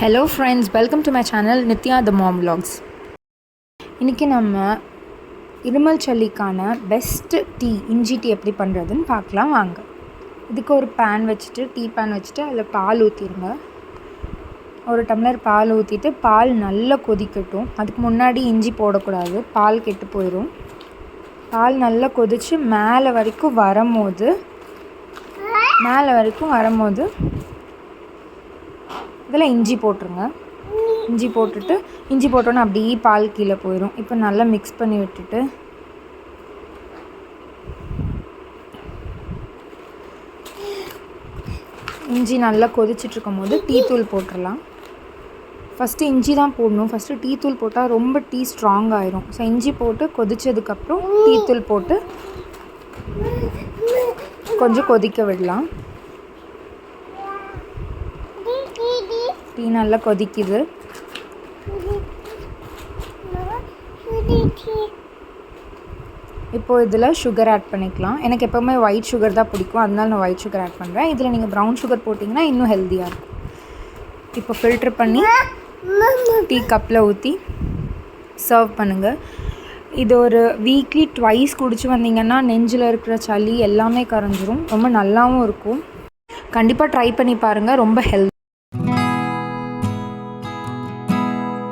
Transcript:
Hello friends, welcome to my channel Nithya the mom vlogs. இன்றைக்கி நம்ம இருமல் சளிக்கான பெஸ்ட்டு டீ, இஞ்சி டீ எப்படி பண்ணுறதுன்னு பார்க்கலாம் வாங்க. இதுக்கு ஒரு பேன் வச்சுட்டு, டீ பேன் வச்சுட்டு அதில் பால் ஊற்றிடுங்க. ஒரு டம்ளர் பால் ஊற்றிட்டு பால் நல்லா கொதிக்கட்டும். அதுக்கு முன்னாடி இஞ்சி போடக்கூடாது, பால் கெட்டு போயிடும். பால் நல்லா கொதித்து மேலே வரைக்கும் வரும்போது இதில் இஞ்சி போட்டுருங்க. இஞ்சி போட்டோன்னே அப்படியே பால் கீழே போயிடும். இப்போ நல்லா மிக்ஸ் பண்ணி விட்டுட்டு இஞ்சி நல்லா கொதிச்சிட்ருக்கும் போது டீ தூள் போட்டுடலாம். ஃபஸ்ட்டு இஞ்சி தான் போடணும். ஃபஸ்ட்டு டீ தூள் போட்டால் ரொம்ப டீ ஸ்ட்ராங் ஆயிரும். ஸோ இஞ்சி போட்டு கொதித்ததுக்கப்புறம் டீ தூள் போட்டு கொஞ்சம் கொதிக்க விடலாம். டீ நல்லா கொதிக்குது. இப்போது இதில் சுகர் ஆட் பண்ணிக்கலாம். எனக்கு எப்போவுமே ஒயிட் சுகர் தான் பிடிக்கும், அதனால நான் ஒயிட் சுகர் ஆட் பண்ணுறேன். இதில் நீங்கள் ப்ரௌன் சுகர் போட்டிங்கன்னா இன்னும் ஹெல்த்தியாக இருக்கும். இப்போ ஃபில்ட்ரு பண்ணி டீ கப்பில் ஊற்றி சர்வ் பண்ணுங்கள். இது ஒரு வீக்லி ட்வைஸ் குடிச்சு வந்தீங்கன்னா நெஞ்சில் இருக்கிற சளி எல்லாமே கரைஞ்சிரும். ரொம்ப நல்லாவும் இருக்கும். கண்டிப்பாக ட்ரை பண்ணி பாருங்கள். ரொம்ப ஹெல்த்